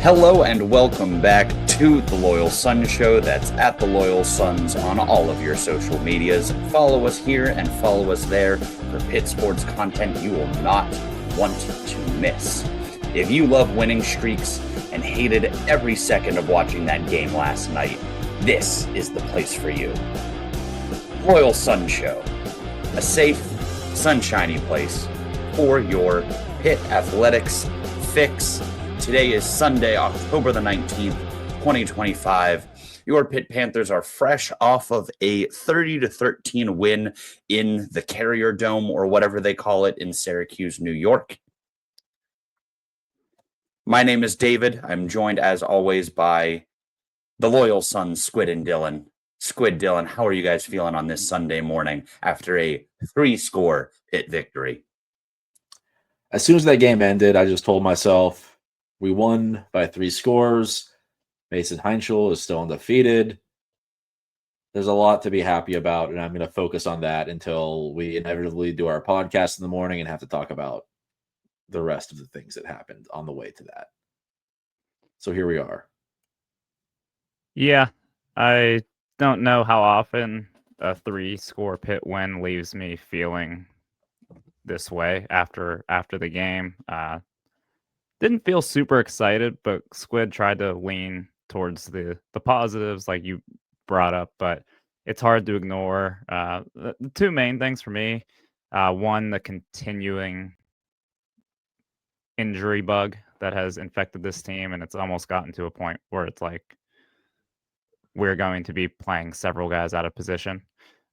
Hello and welcome back to the Loyal Sun Show. That's at the Loyal Suns on all of your social medias. Follow us here and follow us there for Pitt sports content you will not want to miss. If you love winning streaks and hated every second of watching that game last night, this is the place for you. Loyal Sun Show, a safe, sunshiny place for your Pitt athletics fix. Today is Sunday, October the 19th, 2025. Your Pitt Panthers are fresh off of a 30-13 win in the Carrier Dome, or whatever they call it, in Syracuse, New York. My name is David. I'm joined, as always, by the Loyal Suns, Squid and Dylan. Squid, Dylan, how are you guys feeling on this Sunday morning after a 3-score Pitt victory? As soon as that game ended, I just told myself, we won by 3 scores. Mason Heinschel is still undefeated. There's a lot to be happy about, and I'm going to focus on that until we inevitably do our podcast in the morning and have to talk about the rest of the things that happened on the way to that. So here we are. Yeah, I don't know how often a 3-score Pitt win leaves me feeling this way after the game. Didn't feel super excited, but Squid tried to lean towards the positives like you brought up, but it's hard to ignore. The two main things for me, one, the continuing injury bug that has infected this team, and it's almost gotten to a point where it's like we're going to be playing several guys out of position.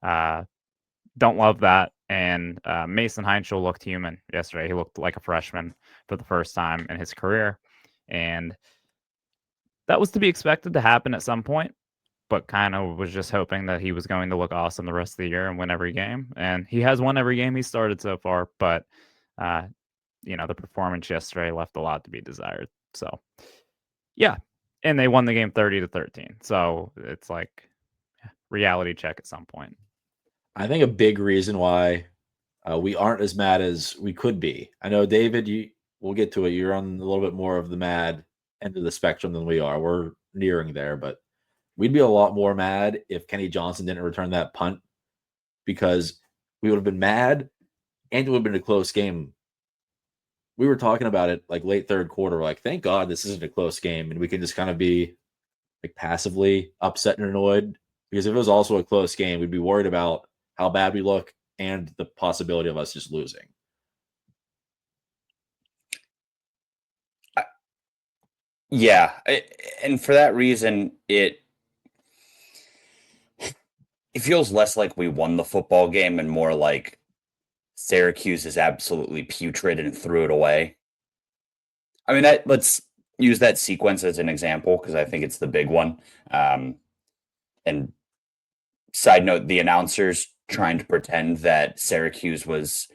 Don't love that. And Mason Heinschel looked human yesterday. He looked like a freshman for the first time in his career. And that was to be expected to happen at some point, but kind of was just hoping that he was going to look awesome the rest of the year and win every game. And he has won every game he started so far, but the performance yesterday left a lot to be desired. So yeah. And they won the game 30-13. So it's like reality check at some point. I think a big reason why we aren't as mad as we could be. I know, David, we'll get to it. You're on a little bit more of the mad end of the spectrum than we are. We're nearing there, but we'd be a lot more mad if Kenny Johnson didn't return that punt, because we would have been mad and it would have been a close game. We were talking about it like late third quarter. We're like, thank God this isn't a close game, and we can just kind of be like passively upset and annoyed, because if it was also a close game, we'd be worried about how bad we look and the possibility of us just losing. Yeah, and for that reason, it feels less like we won the football game and more like Syracuse is absolutely putrid and threw it away. I mean, let's use that sequence as an example because I think it's the big one. And side note, the announcers trying to pretend that Syracuse was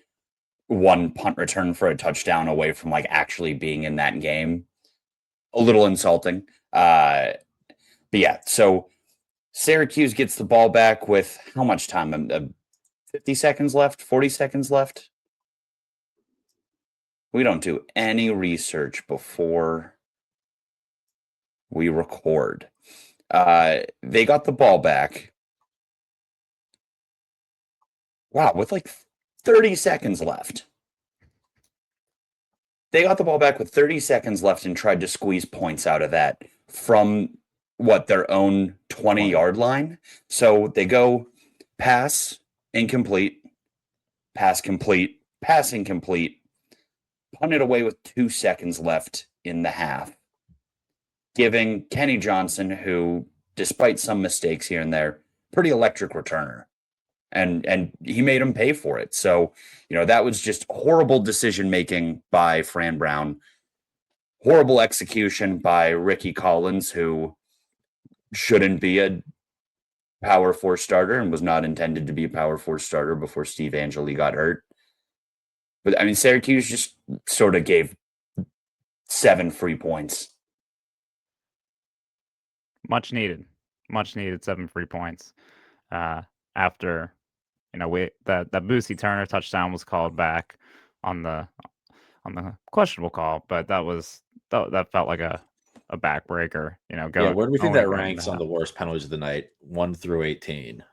one punt return for a touchdown away from like actually being in that game. A little insulting. But yeah, so Syracuse gets the ball back with how much time? 50 seconds left? 40 seconds left? We don't do any research before we record. They got the ball back. Wow, with like 30 seconds left. They got the ball back with 30 seconds left and tried to squeeze points out of that from their own 20-yard line. So they go pass, incomplete, pass complete, pass incomplete, punt it away with 2 seconds left in the half, giving Kenny Johnson, who, despite some mistakes here and there, pretty electric returner. And he made him pay for it. So, that was just horrible decision-making by Fran Brown. Horrible execution by Ricky Collins, who shouldn't be a Power 4 starter and was not intended to be a Power 4 starter before Steve Angeli got hurt. But, I mean, Syracuse just sort of gave 7 free points. Much needed 7 free points. After that Boosie Turner touchdown was called back on the questionable call, but that felt like a a backbreaker. Yeah, going. where do we think only that going ranks to on the worst penalties of the night, 1 through 18?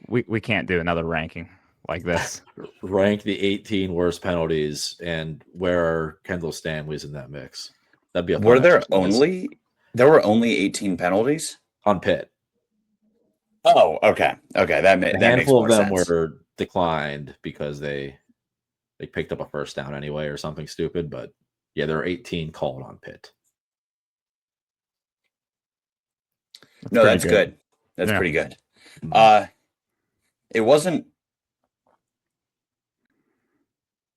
We can't do another ranking like this. Rank the 18 worst penalties, and where are Kendall Stanley's in that mix? That'd be a fun exercise. There were only 18 penalties? On Pitt. Oh, okay. Okay, A that makes handful more of them sense. were declined because they picked up a first down anyway or something stupid. But yeah, there are 18 called on Pitt. No, that's good. That's pretty good. It wasn't.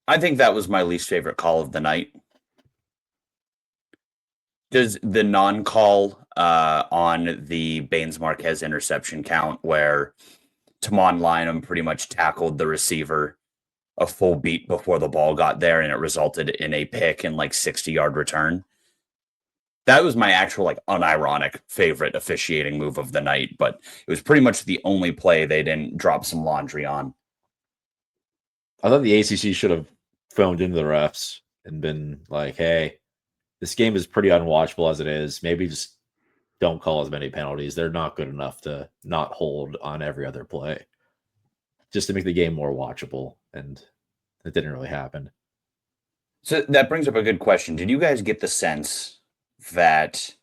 I think that was my least favorite call of the night. Does the non-call on the Baines Marquez interception count where Tamon Lynam pretty much tackled the receiver a full beat before the ball got there and it resulted in a pick and like 60-yard return? That was my actual like unironic favorite officiating move of the night, but it was pretty much the only play they didn't drop some laundry on. I thought the ACC should have phoned into the refs and been like, hey, this game is pretty unwatchable as it is. Maybe just don't call as many penalties. They're not good enough to not hold on every other play, just to make the game more watchable. And it didn't really happen. So that brings up a good question. Did you guys get the sense that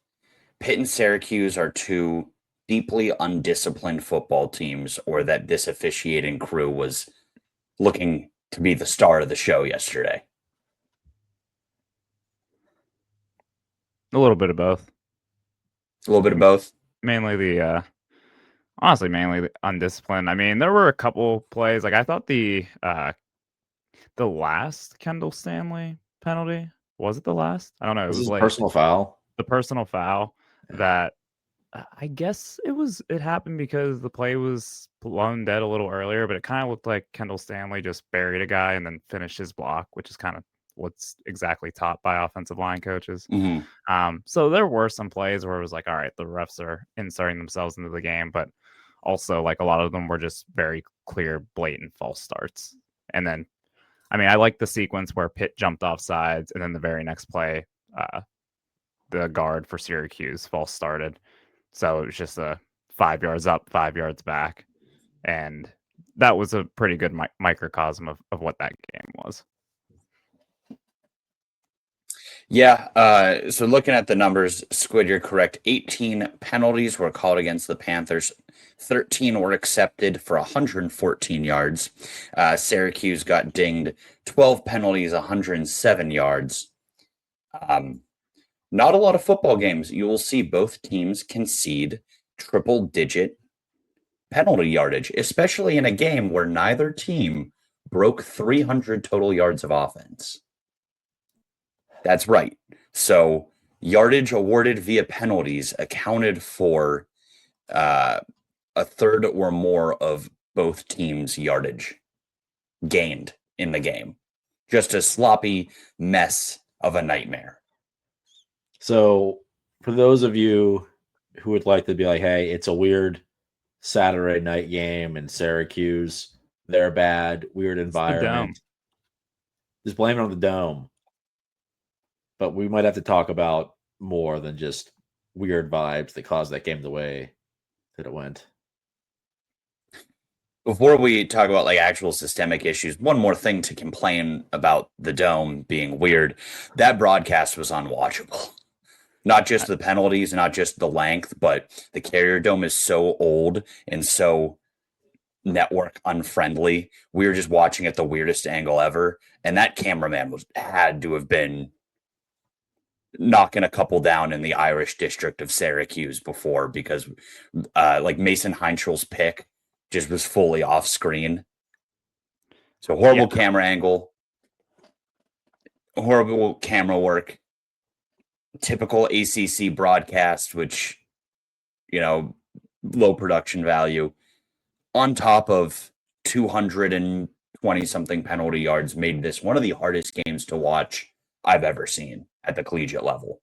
Pitt and Syracuse are two deeply undisciplined football teams, or that this officiating crew was looking to be the star of the show yesterday? A little bit of both. A little bit of both. Mainly the undisciplined. I mean, there were a couple plays. Like I thought the last Kendall Stanley penalty, was it the last? I don't know. It This was is like personal foul. the personal foul that I guess it happened because the play was blown dead a little earlier, but it kind of looked like Kendall Stanley just buried a guy and then finished his block, which is kind of what's exactly taught by offensive line coaches. So there were some plays where it was like, all right, the refs are inserting themselves into the game, but also like a lot of them were just very clear, blatant false starts. And then, I mean, I like the sequence where Pitt jumped off sides, and then the very next play, the guard for Syracuse false started. So it was just a 5 yards up, 5 yards back. And that was a pretty good microcosm of what that game was. Yeah. So looking at the numbers, Squid, you're correct. 18 penalties were called against the Panthers. 13 were accepted for 114 yards. Syracuse got dinged 12 penalties, 107 yards. Not a lot of football games. You will see both teams concede triple-digit penalty yardage, especially in a game where neither team broke 300 total yards of offense. That's right. So yardage awarded via penalties accounted for a third or more of both teams' yardage gained in the game. Just a sloppy mess of a nightmare. So for those of you who would like to be like, hey, it's a weird Saturday night game in Syracuse, they're bad, weird environment, just blame it on the dome. But we might have to talk about more than just weird vibes that caused that game the way that it went. Before we talk about like actual systemic issues, one more thing to complain about the dome being weird. That broadcast was unwatchable. Not just the penalties, not just the length, but the Carrier Dome is so old and so network unfriendly. We were just watching at the weirdest angle ever, and that cameraman had to have been knocking a couple down in the Irish district of Syracuse before, because like Mason Heinschel's pick just was fully off screen. So horrible camera angle, horrible camera work, typical ACC broadcast, which, low production value, on top of 220 something penalty yards, made this one of the hardest games to watch I've ever seen at the collegiate level.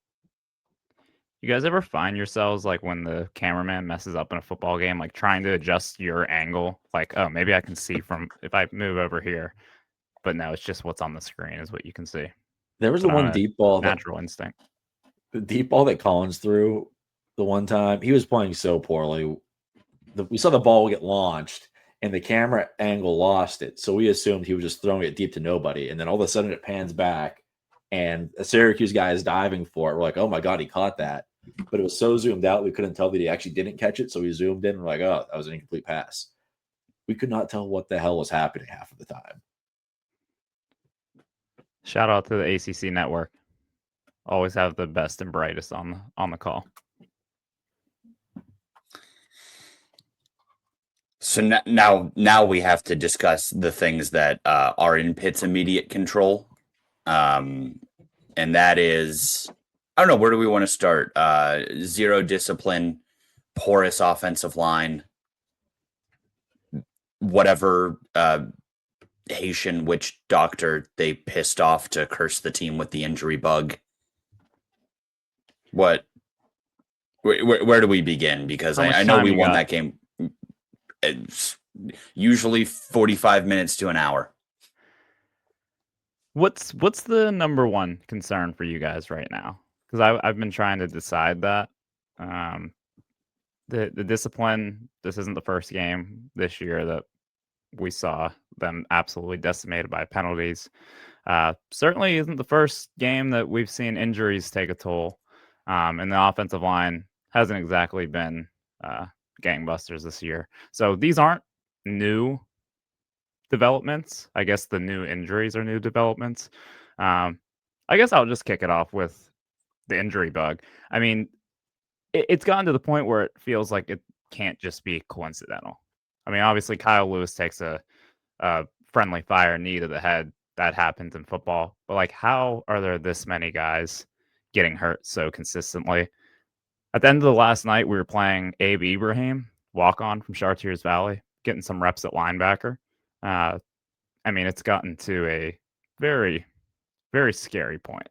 You guys ever find yourselves like when the cameraman messes up in a football game, like trying to adjust your angle? Like, oh, maybe I can see from if I move over here, but no, it's just what's on the screen is what you can see. There was But the one on a deep ball natural instinct. the deep ball that Collins threw the one time. He was playing so poorly. We saw the ball get launched, and the camera angle lost it. So we assumed he was just throwing it deep to nobody. And then all of a sudden it pans back, and a Syracuse guy is diving for it. We're like, oh my God, he caught that. But it was so zoomed out, we couldn't tell that he actually didn't catch it. So we zoomed in. We're like, oh, that was an incomplete pass. We could not tell what the hell was happening half of the time. Shout out to the ACC network. Always have the best and brightest on the call. So now we have to discuss the things that are in Pitt's immediate control, and that is, I don't know, where do we want to start? Zero discipline, porous offensive line, whatever Haitian witch doctor they pissed off to curse the team with the injury bug. Where do we begin? Because I know we won that game. It's usually 45 minutes to an hour. What's the number one concern for you guys right now? Because I've been trying to decide that. The discipline. This isn't the first game this year that we saw them absolutely decimated by penalties. Certainly isn't the first game that we've seen injuries take a toll. And the offensive line hasn't exactly been gangbusters this year. So these aren't new developments. I guess the new injuries are new developments. I guess I'll just kick it off with the injury bug. I mean, it's gotten to the point where it feels like it can't just be coincidental. I mean, obviously Kyle Lewis takes a friendly fire knee to the head. That happens in football. But like, how are there this many guys getting hurt so consistently? At the end of the last night, we were playing Abe Ibrahim, walk-on from Chartiers Valley, getting some reps at linebacker. I mean, it's gotten to a very, very scary point.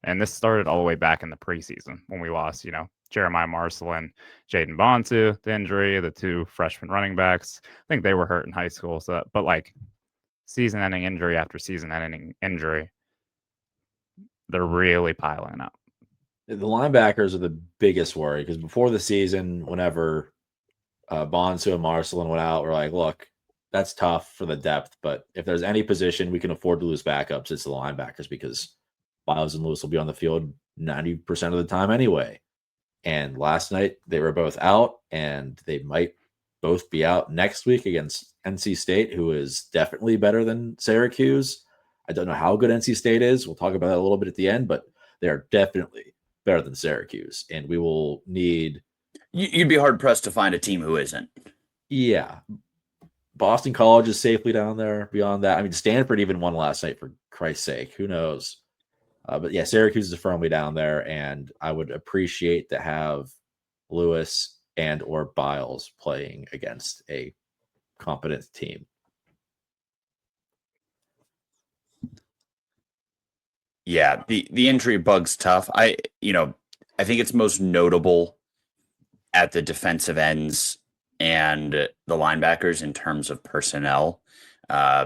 And this started all the way back in the preseason when we lost, Jeremiah Marcelin, Jaden Bonsu, the injury, the two freshman running backs. I think they were hurt in high school. But like season-ending injury after season-ending injury, they're really piling up. The linebackers are the biggest worry because before the season, whenever Bonsu and Marcelin went out, we're like, look, that's tough for the depth, but if there's any position we can afford to lose backups, it's the linebackers because Miles and Lewis will be on the field 90% of the time anyway. And last night they were both out, and they might both be out next week against NC State, who is definitely better than Syracuse. I don't know how good NC State is. We'll talk about that a little bit at the end, but they are definitely better than Syracuse, and we will need. You'd be hard pressed to find a team who isn't. Yeah, Boston College is safely down there. Beyond that, I mean, Stanford even won last night, for Christ's sake. Who knows? But yeah, Syracuse is firmly down there, and I would appreciate to have Lewis and or Biles playing against a competent team. Yeah, the injury bug's tough. I think it's most notable at the defensive ends and the linebackers in terms of personnel,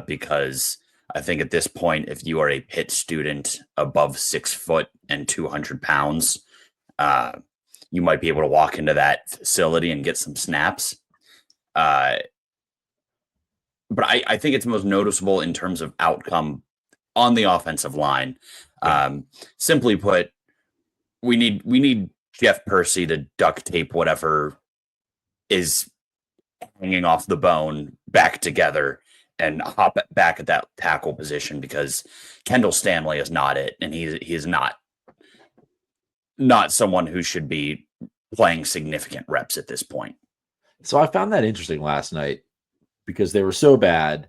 because I think at this point, if you are a Pitt student above 6 foot and 200 pounds, you might be able to walk into that facility and get some snaps. But I think it's most noticeable in terms of outcome on the offensive line. Simply put, we need Jeff Percy to duct tape whatever is hanging off the bone back together and hop back at that tackle position, because Kendall Stanley is not it, and he is not someone who should be playing significant reps at this point. So I found that interesting last night because they were so bad.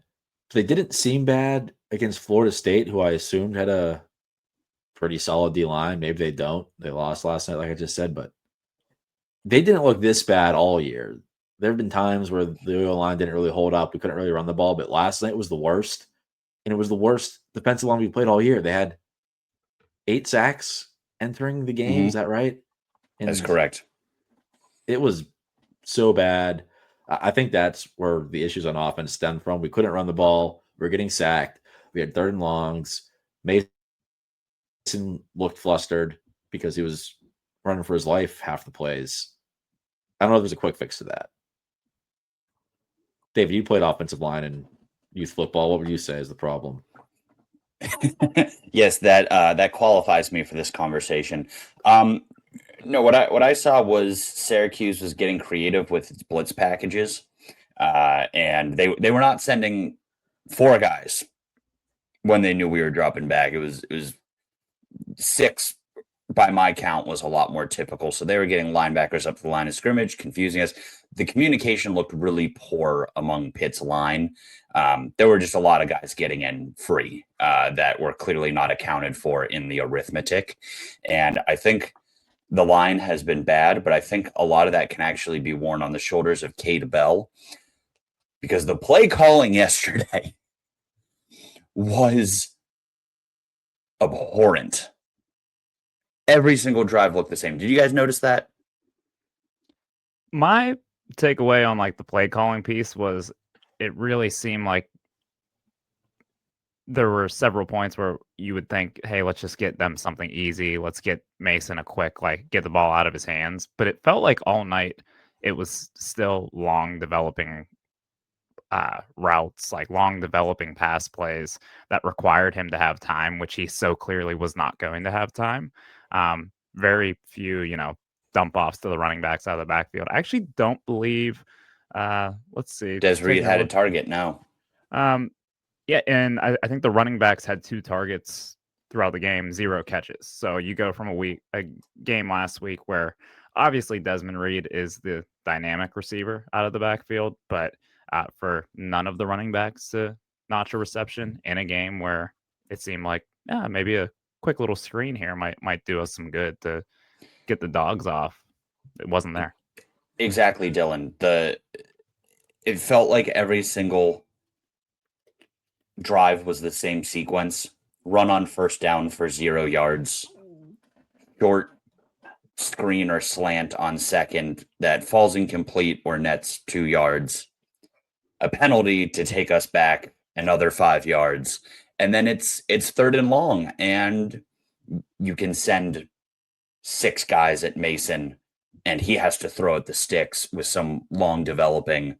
They didn't seem bad against Florida State, who I assumed had a pretty solid D-line. Maybe they don't. They lost last night, like I just said, but they didn't look this bad all year. There have been times where the O-line didn't really hold up. We couldn't really run the ball, but last night was the worst. And it was the worst defensive line we played all year. They had 8 sacks entering the game. Mm-hmm. Is that right? And that's correct. It was so bad. I think that's where the issues on offense stemmed from. We couldn't run the ball. We were getting sacked. We had 3rd and longs. Mason Mason looked flustered because he was running for his life half the plays. I don't know if there's a quick fix to that. David, you played offensive line in youth football. What would you say is the problem? Yes, that qualifies me for this conversation. No, what I saw was Syracuse was getting creative with its blitz packages, and they were not sending 4 guys when they knew we were dropping back. It was 6 by my count was a lot more typical. So they were getting linebackers up to the line of scrimmage, confusing us. The communication looked really poor among Pitt's line. There were just a lot of guys getting in free that were clearly not accounted for in the arithmetic. And I think the line has been bad, but I think a lot of that can actually be worn on the shoulders of Cade Bell, because the play calling yesterday was abhorrent. Every single drive looked the same. Did you guys notice that? My takeaway on like the play calling piece was it really seemed like there were several points where you would think, hey, let's just get them something easy. Let's get Mason a quick, like, get the ball out of his hands. But it felt like all night it was still long developing routes, like long developing pass plays that required him to have time, which he so clearly was not going to have time. Very few, dump offs to the running backs out of the backfield. I actually don't believe, let's see. Des Reed taking a had a look. target now. Yeah, and I think the running backs had 2 targets throughout the game, 0 catches. So you go from a game last week where obviously Desmond Reed is the dynamic receiver out of the backfield, but for none of the running backs to notch a reception in a game where it seemed like maybe a quick little screen here might do us some good to get the dogs off. It wasn't there. Exactly, Dylan. It felt like every single drive was the same sequence. Run on first down for 0 yards. Short screen or slant on second that falls incomplete or nets 2 yards. A penalty to take us back another 5 yards. And then it's 3rd and long, and you can send 6 guys at Mason, and he has to throw at the sticks with some long developing,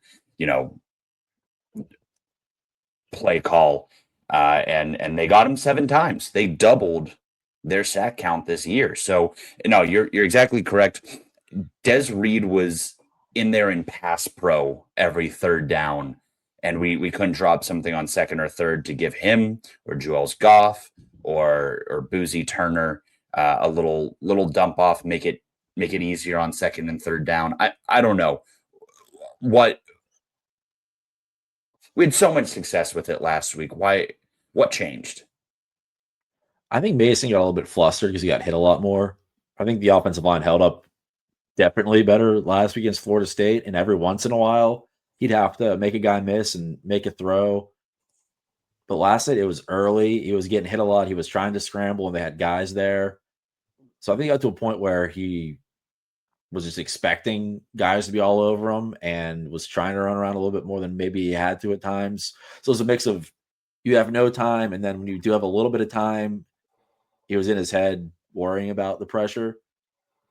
play call. And they got him 7 times. They doubled their sack count this year. So no, you're exactly correct. Des Reed was in there in pass pro every 3rd down, and we couldn't drop something on 2nd or 3rd to give him or Juelz Goff or Boozy Turner a little dump off, make it easier on 2nd and 3rd down. I don't know what. We had so much success with it last week. What changed? I think Mason got a little bit flustered because he got hit a lot more. I think the offensive line held up definitely better last week against Florida State, and every once in a while he'd have to make a guy miss and make a throw. But last night it was early. He was getting hit a lot. He was trying to scramble, and they had guys there. So I think he got to a point where he was just expecting guys to be all over him and was trying to run around a little bit more than maybe he had to at times. So it's a mix of you have no time, and then when you do have a little bit of time, he was in his head worrying about the pressure.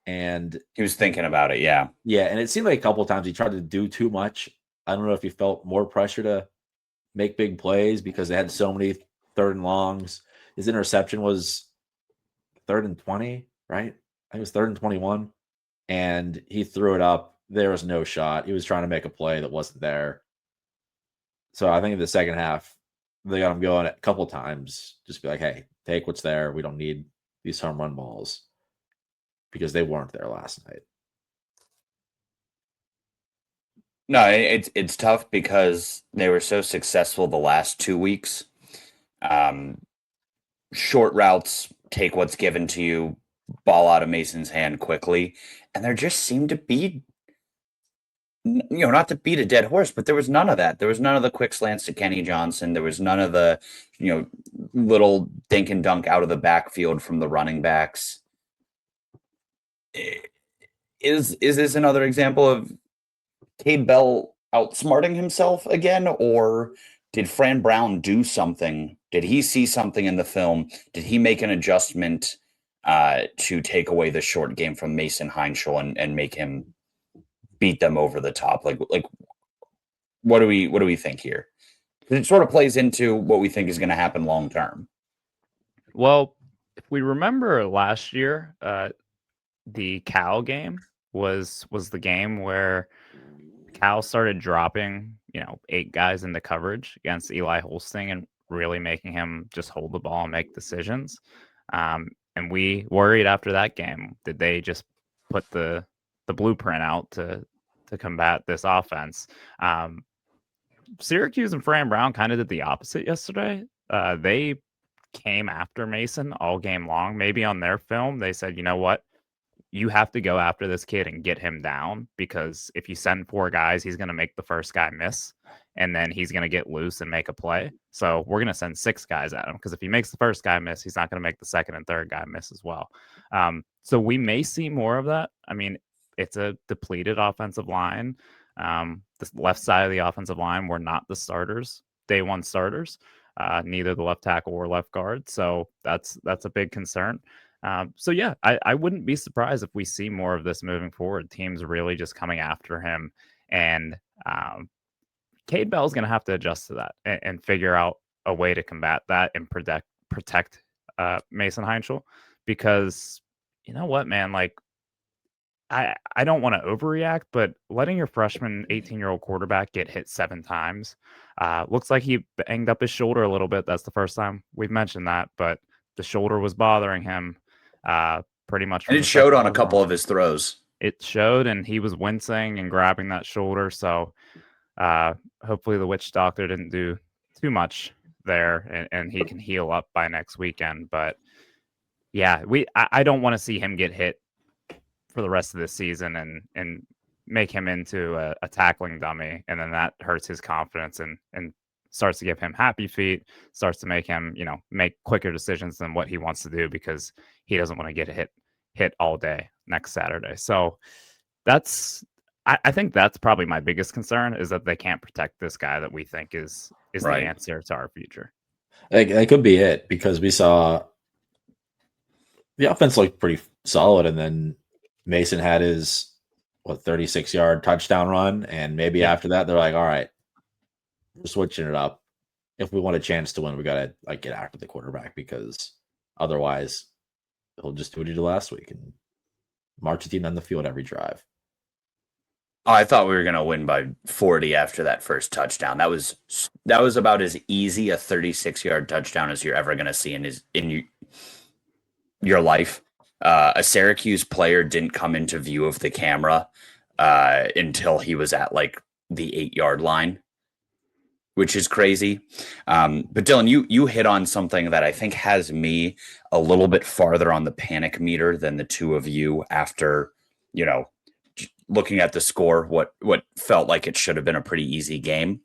And He was thinking about it, yeah. yeah, and it seemed like a couple of times he tried to do too much. I don't know if he felt more pressure to make big plays because they had so many 3rd and longs. His interception was 3rd and 20, right? I think it was 3rd and 21. And he threw it up. There was no shot. He was trying to make a play that wasn't there. So I think in the second half, they got him going a couple times. Just be like, hey, take what's there. We don't need these home run balls, because they weren't there last night. No, it's tough because they were so successful the last 2 weeks. Short routes, take what's given to you, ball out of Mason's hand quickly, and there just seemed to be, not to beat a dead horse, but there was none of that. There was none of the quick slants to Kenny Johnson. There was none of the, little dink and dunk out of the backfield from the running backs. Is this another example of Cade Bell outsmarting himself again, or did Fran Brown do something Did he see something in the film? Did he make an adjustment to take away the short game from Mason Heinschel and make him beat them over the top? Like what do we think here? It sort of plays into what we think is going to happen long term. Well, if we remember last year, the Cal game was the game where Cal started dropping, 8 guys into coverage against Eli Holsting and really making him just hold the ball and make decisions. And we worried after that game, did they just put the blueprint out to combat this offense? Syracuse and Fran Brown kind of did the opposite yesterday. They came after Mason all game long. Maybe on their film, they said, you know what? You have to go after this kid and get him down, because if you send 4 guys, he's going to make the first guy miss, and then he's going to get loose and make a play. So we're going to send 6 guys at him, because if he makes the first guy miss, he's not going to make the second and third guy miss as well. So we may see more of that. I mean, it's a depleted offensive line. The left side of the offensive line were not the starters, day one starters, neither the left tackle or left guard. So that's a big concern. So yeah, I wouldn't be surprised if we see more of this moving forward. Teams really just coming after him, and Cade Bell's going to have to adjust to that and figure out a way to combat that and protect Mason Heinschel, because you know what, man, like I don't want to overreact, but letting your freshman 18-year-old quarterback get hit 7 times, looks like he banged up his shoulder a little bit. That's the first time we've mentioned that, but the shoulder was bothering him pretty much. And it showed on a couple of his throws. It showed, and he was wincing and grabbing that shoulder. So hopefully the witch doctor didn't do too much there, and he can heal up by next weekend. But yeah, I don't want to see him get hit for the rest of the season and make him into a tackling dummy, and then that hurts his confidence and starts to give him happy feet, starts to make him, make quicker decisions than what he wants to do, because he doesn't want to get hit all day next Saturday. So I think that's probably my biggest concern, is that they can't protect this guy that we think is Right. the answer to our future. That could be it, because we saw the offense looked pretty solid, and then Mason had his 36-yard touchdown run, and maybe after that they're like, all right, we're switching it up. If we want a chance to win, we gotta get after the quarterback, because otherwise he'll just do what he did last week and march the team on the field every drive. Oh, I thought we were gonna win by 40 after that first touchdown. That was about as easy a 36-yard touchdown as you're ever gonna see in your life. A Syracuse player didn't come into view of the camera until he was at the 8-yard line, which is crazy. But Dylan, you hit on something that I think has me a little bit farther on the panic meter than the two of you after, looking at the score, what felt like it should have been a pretty easy game.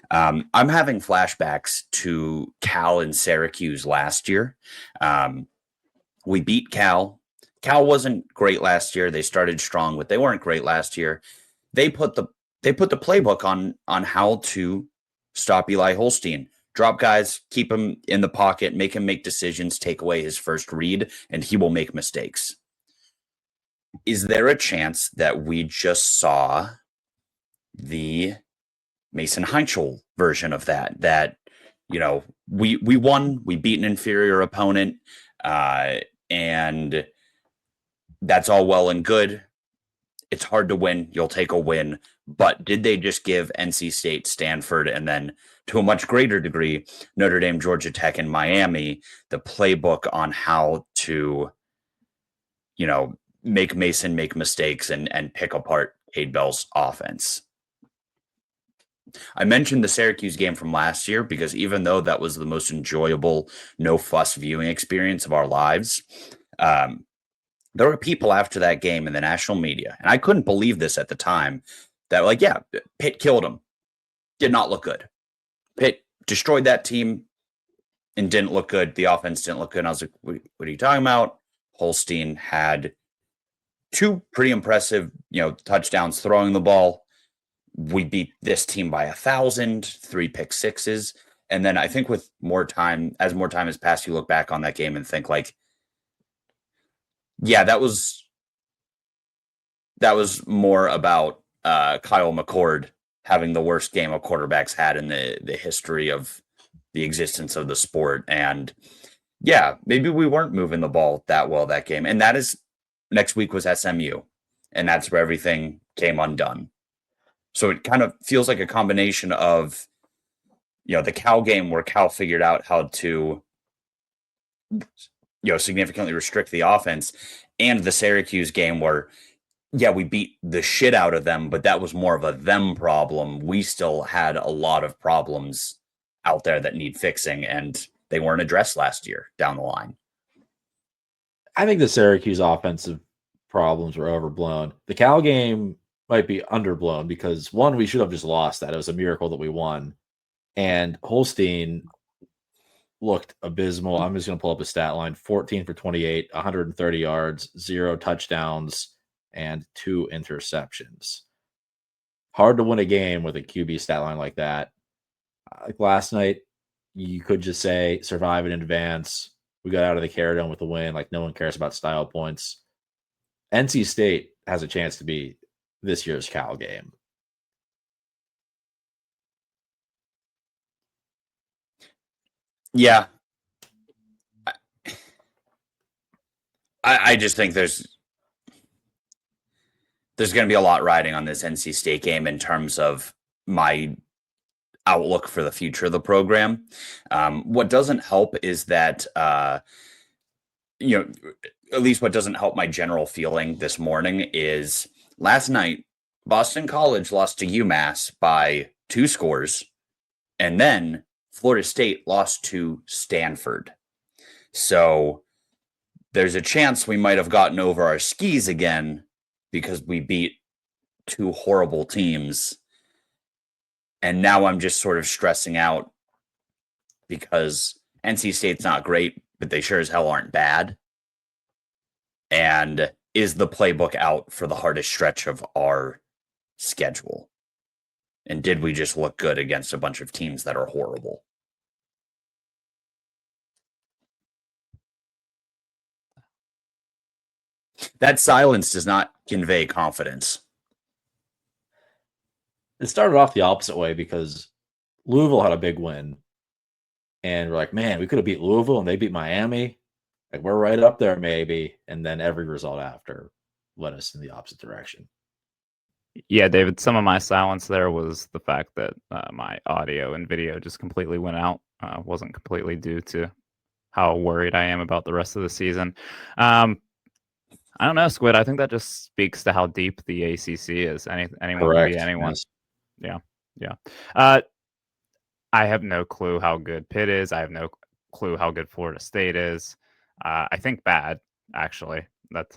I'm having flashbacks to Cal and Syracuse last year. We beat Cal. Cal wasn't great last year. They started strong, but they weren't great last year. They put the playbook on how to stop Eli Holstein. Drop guys, keep him in the pocket, make him make decisions, take away his first read, and he will make mistakes. Is there a chance that we just saw the Mason Heinschel version of that? That, we won, we beat an inferior opponent, and that's all well and good. It's hard to win. You'll take a win. But did they just give NC State, Stanford, and then to a much greater degree, Notre Dame, Georgia Tech, and Miami, the playbook on how to, make Mason make mistakes and pick apart Cade Bell's offense? I mentioned the Syracuse game from last year because even though that was the most enjoyable, no-fuss viewing experience of our lives, there were people after that game in the national media, and I couldn't believe this at the time, that Pitt killed him. Did not look good. Pitt destroyed that team and didn't look good. The offense didn't look good. And I was like, what are you talking about? Holstein had 2 pretty impressive, touchdowns throwing the ball. We beat this team by 1,000, 3 pick sixes. And then I think with more time has passed, you look back on that game and think like, yeah, that was more about Kyle McCord having the worst game a quarterback's had in the history of the existence of the sport. And yeah, maybe we weren't moving the ball that well that game. And that is next week was SMU. And that's where everything came undone. So it kind of feels like a combination of, the Cal game where Cal figured out how to, significantly restrict the offense, and the Syracuse game where, yeah, we beat the shit out of them, but that was more of a them problem. We still had a lot of problems out there that need fixing, and they weren't addressed last year down the line. I think the Syracuse offensive problems were overblown. The Cal game might be underblown because, one, we should have just lost that. It was a miracle that we won. And Holstein looked abysmal. I'm just going to pull up a stat line: 14 for 28, 130 yards, 0 touchdowns, and 2 interceptions. Hard to win a game with a QB stat line like that. Like last night, you could just say survive it in advance. We got out of the Carradome with a win. Like, no one cares about style points. NC State has a chance to be this year's Cal game. Yeah. I just think there's going to be a lot riding on this NC State game in terms of my outlook for the future of the program. What doesn't help is that, at least what doesn't help my general feeling this morning is last night, Boston College lost to UMass by 2 scores, and then Florida State lost to Stanford. So there's a chance we might have gotten over our skis again because we beat 2 horrible teams. And now I'm just sort of stressing out because NC State's not great, but they sure as hell aren't bad. And is the playbook out for the hardest stretch of our schedule? And did we just look good against a bunch of teams that are horrible? That silence does not convey confidence. It started off the opposite way because Louisville had a big win. And we're like, man, we could have beat Louisville and they beat Miami. Like, we're right up there, maybe. And then every result after led us in the opposite direction. Yeah, David, some of my silence there was the fact that my audio and video just completely went out. Wasn't completely due to how worried I am about the rest of the season. I don't know, Squid. I think that just speaks to how deep the ACC is. Anyone can be anyone. Yes. Yeah. I have no clue how good Pitt is. I have no clue how good Florida State is. I think bad, actually.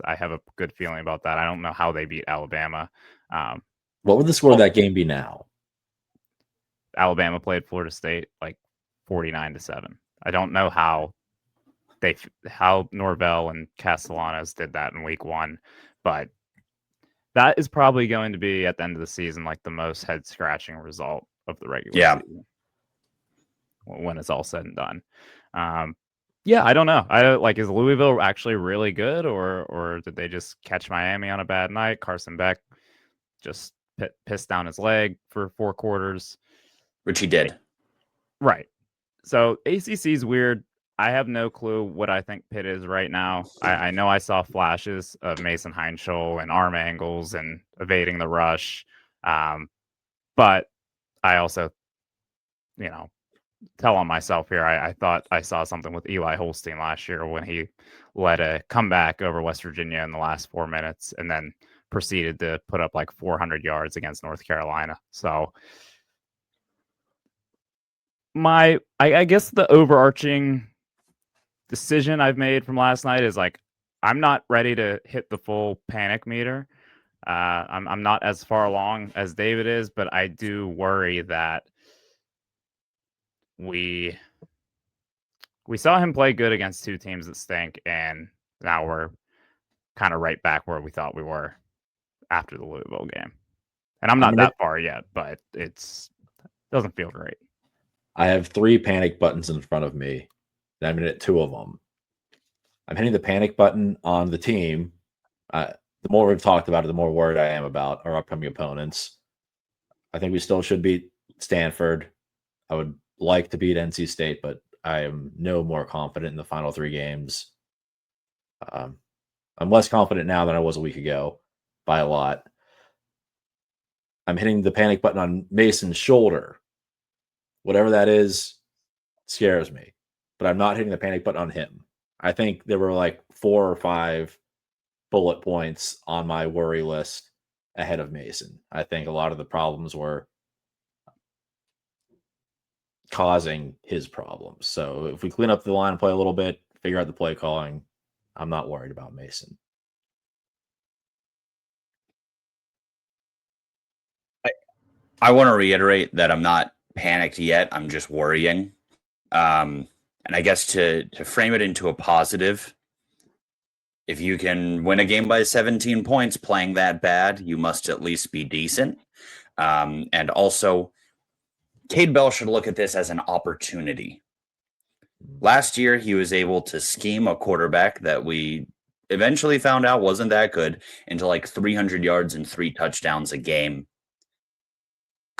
I have a good feeling about that. I don't know how they beat Alabama. What would the score of that game be now? Alabama played Florida State like 49-7. I don't know how Norvell and Castellanos did that in week 1, but that is probably going to be at the end of the season like the most head scratching result of the regular season when it's all said and done. Yeah, I don't know. Is Louisville actually really good, or did they just catch Miami on a bad night? Carson Beck just pissed down his leg for 4 quarters, which he did. Right. So ACC is weird. I have no clue what I think Pitt is right now. I know I saw flashes of Mason Heinschel and arm angles and evading the rush. But I also, tell on myself here. I thought I saw something with Eli Holstein last year when he led a comeback over West Virginia in the last 4 minutes and then proceeded to put up like 400 yards against North Carolina. So I guess the overarching decision I've made from last night is like, I'm not ready to hit the full panic meter. I'm not as far along as David is, but I do worry that we saw him play good against 2 teams that stink, and now we're kind of right back where we thought we were after the Louisville game. And I'm not that far yet, but doesn't feel great. I have 3 panic buttons in front of me, and I'm going to hit 2 of them. I'm hitting the panic button on the team. The more we've talked about it, the more worried I am about our upcoming opponents. I think we still should beat Stanford. I would like to beat NC State, but I am no more confident in the final 3 games. I'm less confident now than I was a week ago by a lot. I'm hitting the panic button on Mason's shoulder. Whatever that is scares me, but I'm not hitting the panic button on him. I think there were like 4 or 5 bullet points on my worry list ahead of Mason. I think a lot of the problems were causing his problems. So if we clean up the line play a little bit, figure out the play calling, I'm not worried about Mason. I want to reiterate that I'm not panicked yet. I'm just worrying. And I guess to frame it into a positive, if you can win a game by 17 points playing that bad, you must at least be decent. And also, Cade Bell should look at this as an opportunity. Last year, he was able to scheme a quarterback that we eventually found out wasn't that good into like 300 yards and 3 touchdowns a game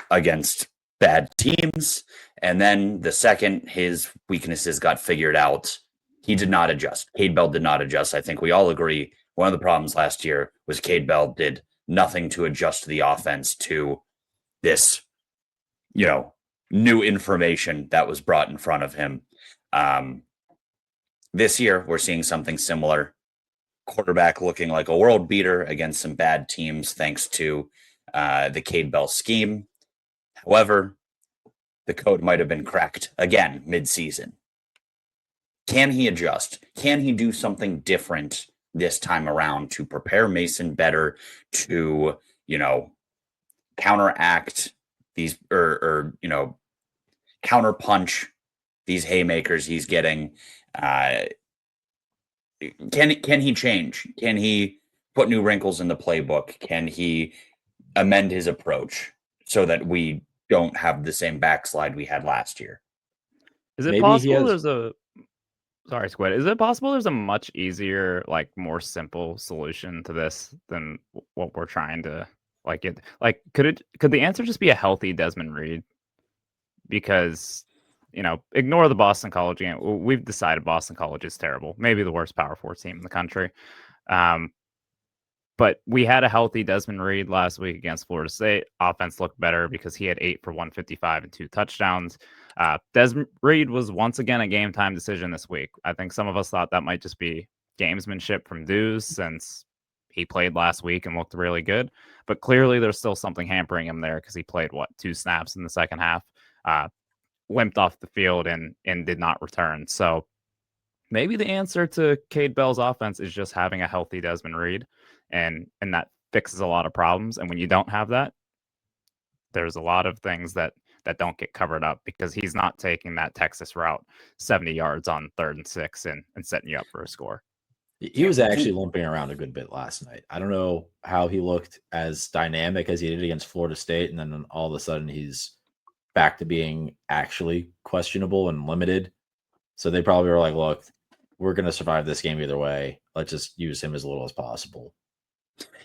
against bad teams. And then the second his weaknesses got figured out, he did not adjust. Cade Bell did not adjust. I think we all agree one of the problems last year was Cade Bell did nothing to adjust the offense to this, new information that was brought in front of him. This year, we're seeing something similar. Quarterback looking like a world beater against some bad teams thanks to the Cade Bell scheme. However, the code might have been cracked again mid-season. Can he adjust? Can he do something different this time around to prepare Mason better to, counteract these or counterpunch these haymakers he's getting? Can he change? Can he put new wrinkles in the playbook? Can he amend his approach so that we don't have the same backslide we had last year? Is it Maybe he possible has- there's a sorry, Squid. Is it possible there's a much easier, like more simple solution to this than what we're trying to get? Like, could the answer just be a healthy Desmond Reed? Because ignore the Boston College game. We've decided Boston College is terrible, maybe the worst Power 4 team in the country. But we had a healthy Desmond Reed last week against Florida State. Offense looked better because he had 8 for 155 and 2 touchdowns. Desmond Reed was once again a game time decision this week. I think some of us thought that might just be gamesmanship from Dews since he played last week and looked really good. But clearly there's still something hampering him there because he played, 2 snaps in the second half, limped off the field and did not return. So maybe the answer to Cade Bell's offense is just having a healthy Desmond Reed. And that fixes a lot of problems. And when you don't have that, there's a lot of things that don't get covered up because he's not taking that Texas route 70 yards on 3rd and 6 and setting you up for a score. He was actually limping around a good bit last night. I don't know how he looked as dynamic as he did against Florida State, and then all of a sudden he's back to being actually questionable and limited. So they probably were like, look, we're going to survive this game either way. Let's just use him as little as possible.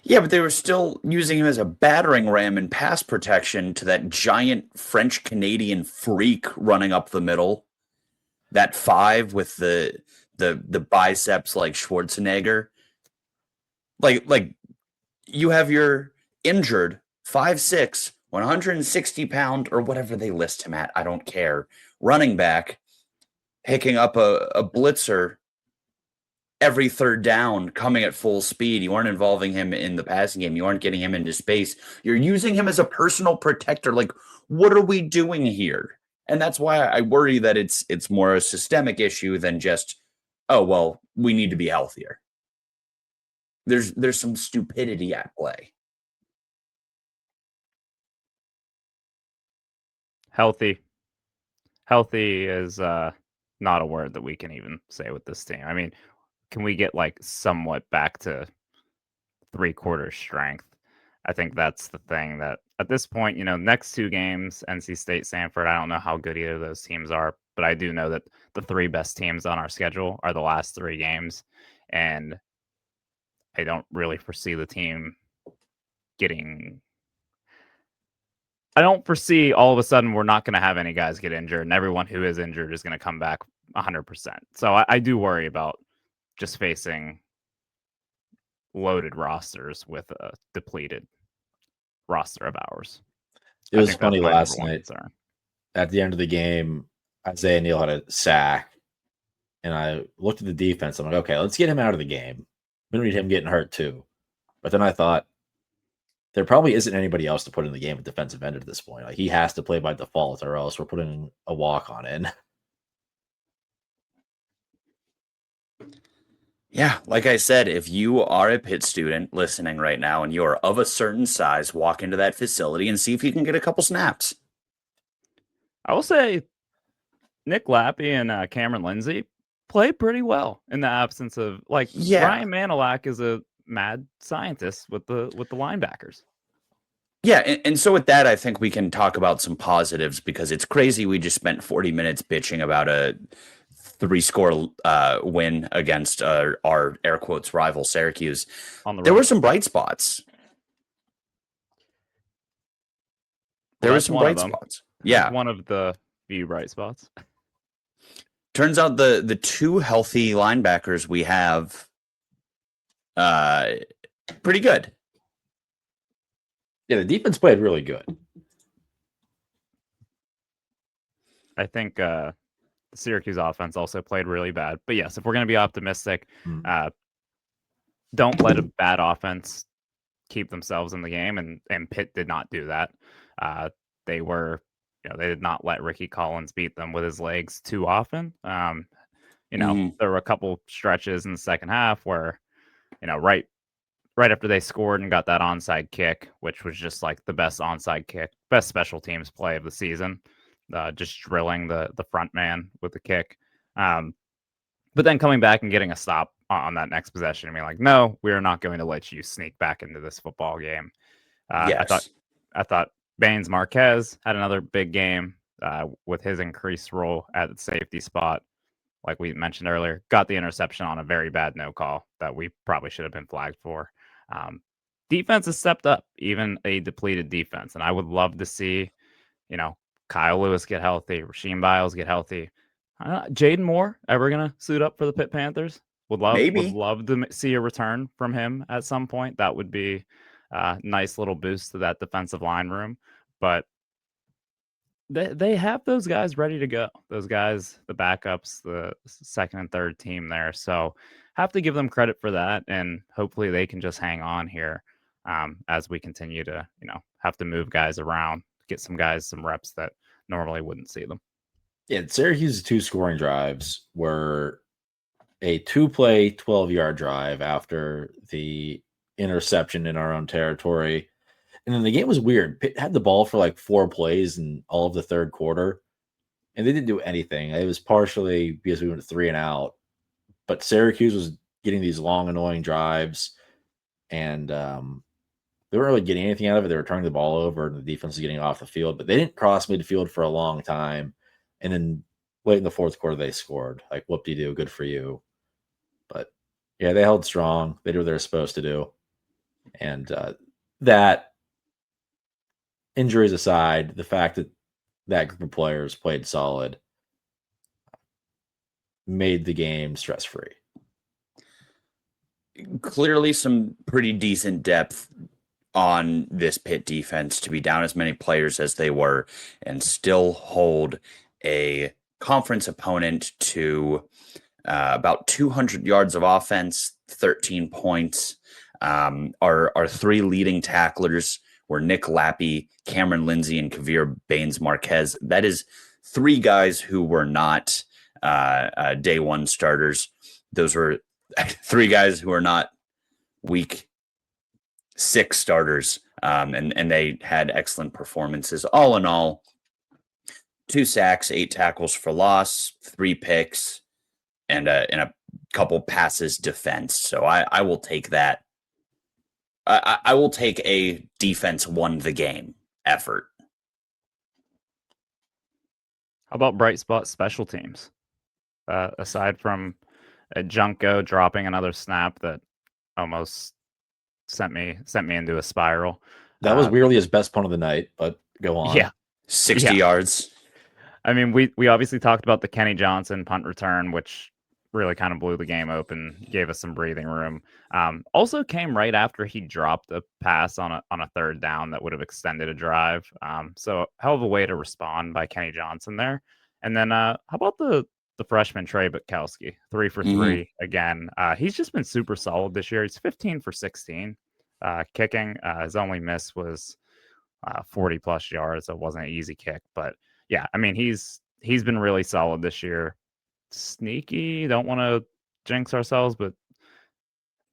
Yeah, but they were still using him as a battering ram in pass protection to that giant French-Canadian freak running up the middle. That 5 with the biceps like Schwarzenegger. Like you have your injured 5'6", 160-pound or whatever they list him at, I don't care, running back picking up a blitzer every 3rd down, coming at full speed. You aren't involving him in the passing game. You aren't getting him into space. You're using him as a personal protector. Like, what are we doing here? And that's why I worry that it's more a systemic issue than just, oh, well, we need to be healthier. There's some stupidity at play. Healthy is not a word that we can even say with this team. I mean, can we get somewhat back to 3/4 strength? I think that's the thing that at this point, next 2 games, NC State, Sanford, I don't know how good either of those teams are, but I do know that the 3 best teams on our schedule are the last 3 games. And I don't really foresee the team getting. I don't foresee all of a sudden we're not going to have any guys get injured, and everyone who is injured is going to come back 100%. So I do worry about just facing loaded rosters with a depleted roster of ours. It I was think that's funny my last number one night. concern. At the end of the game, Isaiah Neal had a sack, and I looked at the defense. I'm like, okay, let's get him out of the game. We don't need him getting hurt too. But then I thought, there probably isn't anybody else to put in the game at defensive end at this point. Like, he has to play by default, or else we're putting a walk-on in. Yeah, like I said, if you are a Pitt student listening right now and you're of a certain size, walk into that facility and see if you can get a couple snaps. I will say Nick Lappy and Cameron Lindsay play pretty well in the absence of Yeah. Ryan Manilak is a mad scientist with the linebackers. Yeah, and so with that, I think we can talk about some positives because it's crazy we just spent 40 minutes bitching about a 3-score win against our air quotes rival Syracuse. On the There road. were some bright spots. There were some bright spots. Yeah. That's one of the few bright spots. Turns out the 2 healthy linebackers we have pretty good. Yeah, the defense played really good. I think the Syracuse offense also played really bad. But yes, if we're going to be optimistic, don't let a bad offense keep themselves in the game. And Pitt did not do that. They did not let Ricky Collins beat them with his legs too often. There were a couple stretches in the second half where, right after they scored and got that onside kick, which was just like the best onside kick, best special teams play of the season, just drilling the front man with the kick. But then coming back and getting a stop on that next possession and being like, no, we're not going to let you sneak back into this football game. Yes. I thought Baines Marquez had another big game with his increased role at the safety spot. Like we mentioned earlier, got the interception on a very bad no call that we probably should have been flagged for. Defense has stepped up, even a depleted defense. And I would love to see, Kyle Lewis get healthy, Rasheem Biles get healthy. Jaden Moore ever going to suit up for the Pitt Panthers? Would love to see a return from him at some point. That would be a nice little boost to that defensive line room. But they have those guys ready to go. Those guys, the backups, the second and third team there. So have to give them credit for that. And hopefully they can just hang on here as we continue to, have to move guys around, get some guys some reps that normally wouldn't see them. Yeah, Syracuse's 2 scoring drives were a 2-play, 12-yard drive after the interception in our own territory. And then the game was weird. Pitt had the ball for like 4 plays in all of the third quarter, and they didn't do anything. It was partially because we went 3 and out, but Syracuse was getting these long, annoying drives, and they weren't really getting anything out of it. They were turning the ball over, and the defense was getting off the field, but they didn't cross midfield for a long time. And then late in the fourth quarter, they scored. Like, whoop-de-doo, good for you. But yeah, they held strong. They did what they were supposed to do. And that, injuries aside, the fact that that group of players played solid made the game stress-free. Clearly some pretty decent depth on this Pitt defense to be down as many players as they were and still hold a conference opponent to about 200 yards of offense, 13 points. Our 3 leading tacklers were Nick Lappy, Cameron Lindsay, and Kavir Baines Marquez. That is 3 guys who were not day 1 starters. Those were 3 guys who are not week 6 starters, and they had excellent performances. All in all, 2 sacks, 8 tackles for loss, 3 picks, and a couple passes defense. So I will take that I will take a defense won the game effort. How about bright spot special teams? Aside from a Junko dropping another snap that almost sent me into a spiral. That was weirdly his best punt of the night, but go on. Yeah. 60 yards. I mean, we obviously talked about the Kenny Johnson punt return, which really kind of blew the game open, gave us some breathing room. Also came right after he dropped a pass on a third down that would have extended a drive. So hell of a way to respond by Kenny Johnson there. And then how about the freshman Trey Butkowski, 3 for 3 again. He's just been super solid this year. He's 15 for 16 kicking. His only miss was 40 plus yards. So it wasn't an easy kick, but yeah, I mean, he's been really solid this year. Sneaky, don't want to jinx ourselves, but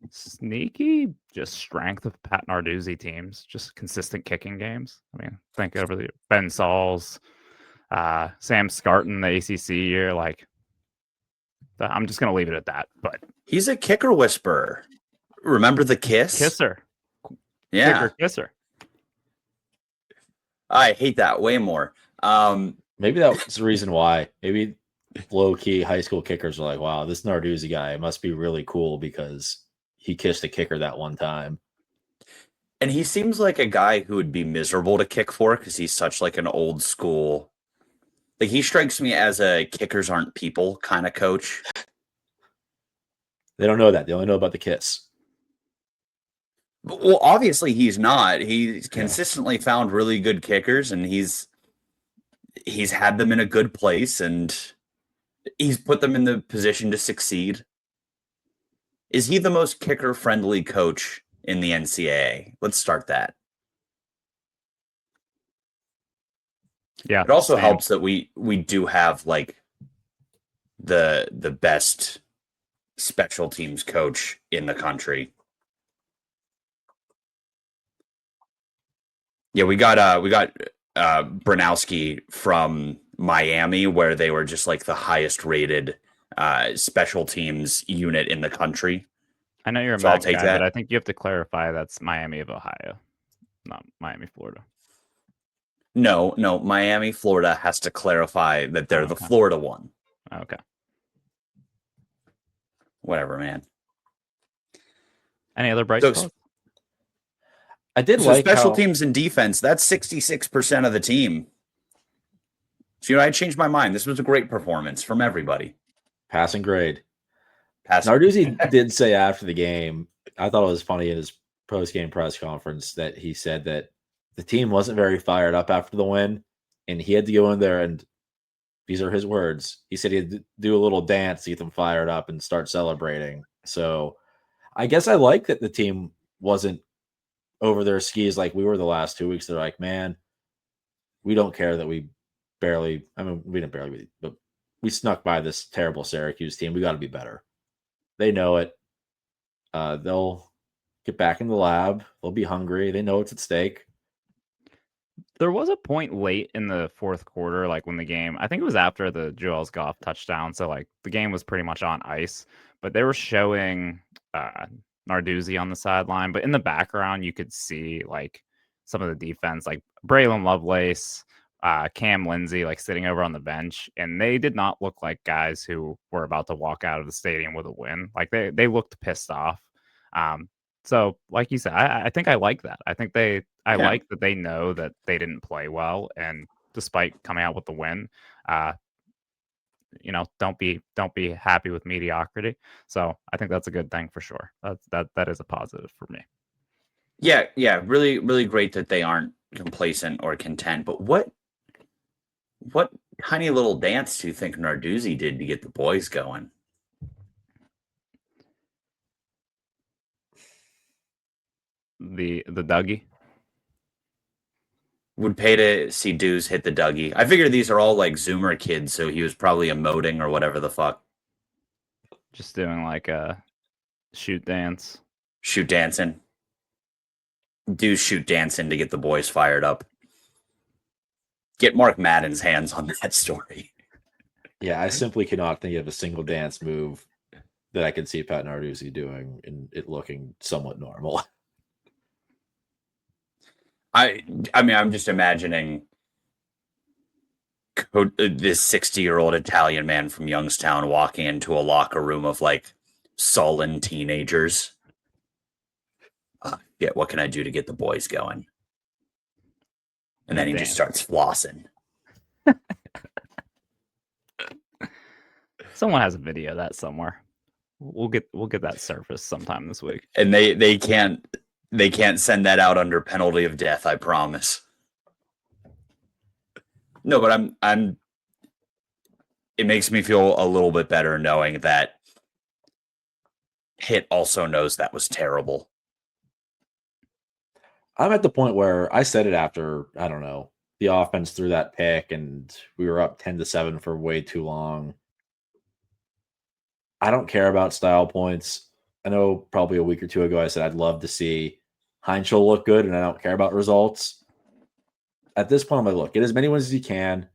sneaky, just strength of Pat Narduzzi teams, just consistent kicking games. I mean, think over the Ben Sauls, Sam Scarton, the ACC year. Like, I'm just gonna leave it at that. But he's a kicker whisperer. Remember the kiss? Kisser, Yeah, kicker kisser. I hate that way more. Maybe that's the reason why. Maybe low-key high school kickers are like, wow, this Narduzzi guy must be really cool because he kissed a kicker that one time. And he seems like a guy who would be miserable to kick for because he's such like an old school. Like he strikes me as a kickers aren't people kind of coach. They don't know that. They only know about the kiss. Well, obviously he's not. He's consistently found really good kickers, and he's had them in a good place, and he's put them in the position to succeed. Is he the most kicker-friendly coach in the NCAA? Let's start that. Yeah. It also helps that we do have like the best special teams coach in the country. Yeah, we got Branowski from Miami, where they were just like the highest rated special teams unit in the country. I know you're a Mac guy, but I think you have to clarify that's Miami of Ohio, not Miami, Florida. No, Miami, Florida has to clarify that they're the Florida one. Okay. Whatever, man. Any other bright spots? I did like special teams and defense. That's 66% of the team. So I changed my mind. This was a great performance from everybody. Passing grade. Narduzzi did say after the game, I thought it was funny in his post-game press conference that he said that the team wasn't very fired up after the win, and he had to go in there and, these are his words, he said he had to do a little dance to get them fired up and start celebrating. So I guess I like that the team wasn't over their skis like we were the last 2 weeks. They're like, man, we don't care that we didn't barely, but we snuck by this terrible Syracuse team. We got to be better. They know it. They'll get back in the lab. They'll be hungry. They know it's at stake. There was a point late in the fourth quarter, like when the game, I think it was after the Joel's Goff touchdown. So like the game was pretty much on ice, but they were showing Narduzzi on the sideline, but in the background you could see like some of the defense, like Braylon Lovelace, Cam Lindsey, like sitting over on the bench, and they did not look like guys who were about to walk out of the stadium with a win. Like they looked pissed off. So like you said, I think I like that. I think like that they know that they didn't play well, and despite coming out with the win, don't be happy with mediocrity. So I think that's a good thing for sure. That is a positive for me. Yeah, really, really great that they aren't complacent or content. But what tiny little dance do you think Narduzzi did to get the boys going? The Dougie. Would pay to see dudes hit the Dougie. I figure these are all like Zoomer kids, so he was probably emoting or whatever the fuck. Just doing like a shoot dance. Shoot dancing. Do shoot dancing to get the boys fired up. Get Mark Madden's hands on that story. Yeah, I simply cannot think of a single dance move that I could see Pat Narduzzi doing and it looking somewhat normal. I mean, I'm just imagining this 60-year-old Italian man from Youngstown walking into a locker room of like sullen teenagers. Yeah, what can I do to get the boys going? And then he just starts flossing. Someone has a video of that somewhere. We'll get that surfaced sometime this week. And they can't send that out under penalty of death, I promise. No, but I'm it makes me feel a little bit better knowing that Pitt also knows that was terrible. I'm at the point where I said it after, I don't know, the offense threw that pick and we were up 10-7 for way too long. I don't care about style points. I know probably a week or two ago I said I'd love to see Heinschel look good and I don't care about results. At this point, I'm like, look, get as many wins as you can.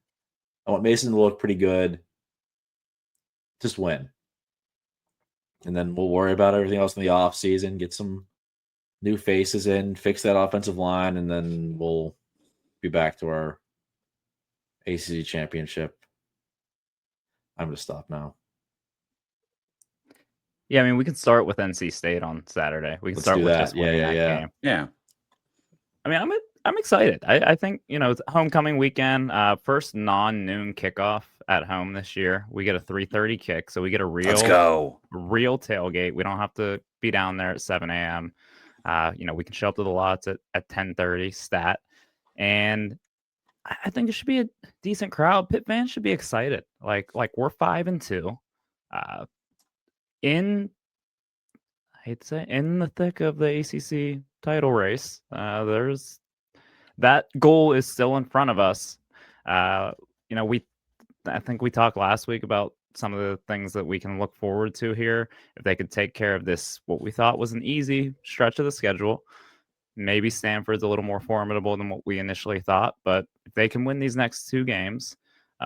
I want Mason to look pretty good. Just win. And then we'll worry about everything else in the offseason, get some new faces in, fix that offensive line, and then we'll be back to our ACC championship. I'm going to stop now. Yeah, I mean, we can start with NC State on Saturday. We can Let's start do with that. just winning that game. Yeah. I mean, I'm excited. I think, it's homecoming weekend, first non-noon kickoff at home this year. We get a 3:30 kick, so we get a Let's go. real tailgate. We don't have to be down there at 7 a.m. We can show up to the lots at 10:30 stat. And I think it should be a decent crowd. Pitt fans should be excited. Like we're 5-2. I hate to say, in the thick of the ACC title race. There's that goal is still in front of us. I think we talked last week about some of the things that we can look forward to here. If they could take care of this, what we thought was an easy stretch of the schedule, maybe Stanford's a little more formidable than what we initially thought. But if they can win these next two games,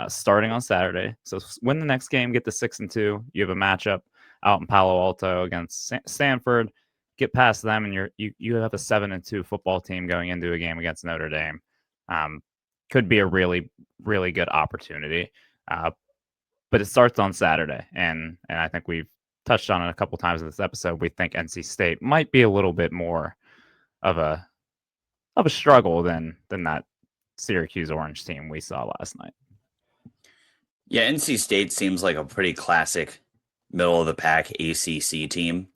starting on Saturday, so win the next game, get to 6-2. You have a matchup out in Palo Alto against Stanford. Get past them, and you have a 7-2 football team going into a game against Notre Dame. Could be a really, really good opportunity. But it starts on Saturday, and I think we've touched on it a couple times in this episode. We think NC State might be a little bit more of a struggle than that Syracuse Orange team we saw last night. Yeah, NC State seems like a pretty classic middle of the pack ACC team,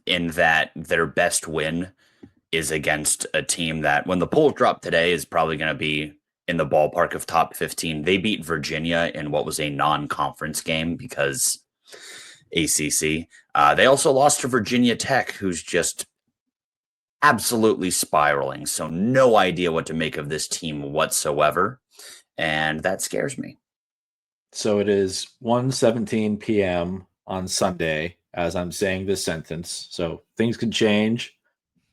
in that their best win is against a team that, when the polls drop today, is probably going to be in the ballpark of top 15. They beat Virginia in what was a non-conference game because ACC. They also lost to Virginia Tech, who's just absolutely spiraling. So no idea what to make of this team whatsoever. And that scares me. So it is 1:17 p.m. on Sunday as I'm saying this sentence. So things could change.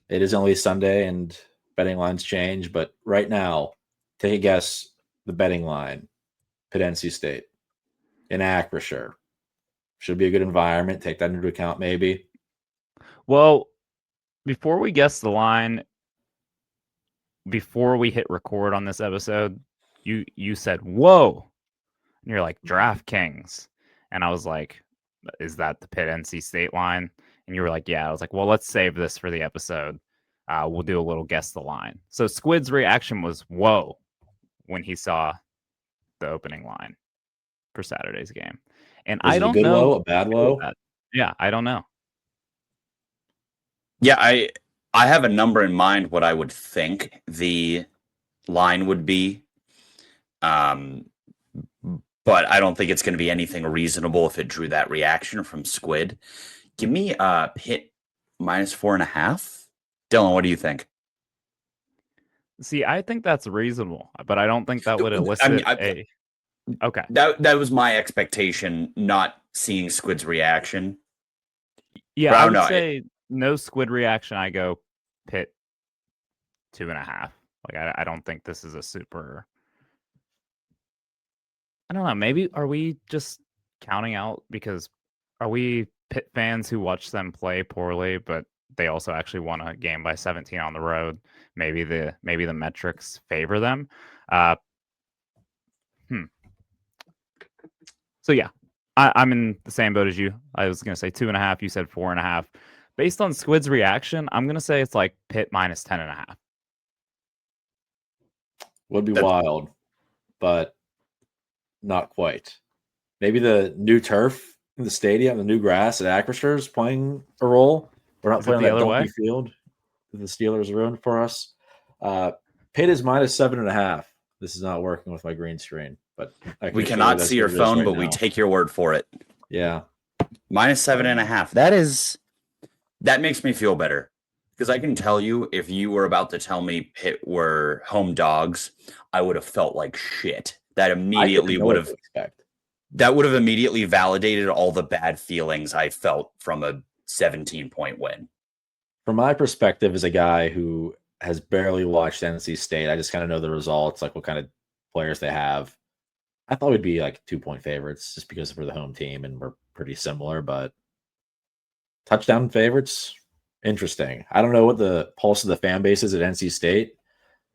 It is only Sunday and betting lines change. But right now, take a guess the betting line. Pitt NC State. In Acrisure. Should be a good environment. Take that into account maybe. Well, before we guess the line, before we hit record on this episode, you said, whoa. And you're like, DraftKings. And I was like, is that the Pitt NC State line? And you were like, yeah. I was like, well, let's save this for the episode. We'll do a little guess the line. So Squid's reaction was, whoa, when he saw the opening line for Saturday's game. And Was I it don't a good know. low, a bad low? Yeah, I don't know. Yeah, I have a number in mind what I would think the line would be. But I don't think it's going to be anything reasonable if it drew that reaction from Squid. Give me Pitt -4.5. Dylan, what do you think? See, I think that's reasonable, but I don't think that would elicit Okay. That was my expectation, not seeing Squid's reaction. Yeah, But I don't would know. say no Squid reaction. I go Pitt 2.5. Like I don't think this is a super. I don't know. Maybe are we just counting out because are we Pitt fans who watch them play poorly, but they also actually won a game by 17 on the road. Maybe the metrics favor them. So yeah, I'm in the same boat as you. I was gonna say 2.5. You said 4.5. Based on Squid's reaction, I'm gonna say it's like Pitt minus 10.5. Would be wild, but not quite. Maybe the new turf in the stadium, the new grass at Acrisure is playing a role. We're not Is it playing the that other dumpy way? field that the Steelers ruined for us. Pitt is minus 7.5. This is not working with my green screen, but I can We assure you cannot that's see your what it is phone, right but we now. take your word for it. Yeah. Minus 7.5. That makes me feel better. Because I can tell you, if you were about to tell me Pitt were home dogs, I would have felt like shit. That I immediately didn't know would what have to expect. that would have immediately validated all the bad feelings I felt from a 17-point win. From my perspective, as a guy who has barely watched NC State, I just kind of know the results, like what kind of players they have. I thought we'd be like 2-point favorites just because we're the home team and we're pretty similar, but touchdown favorites, interesting. I don't know what the pulse of the fan base is at NC State.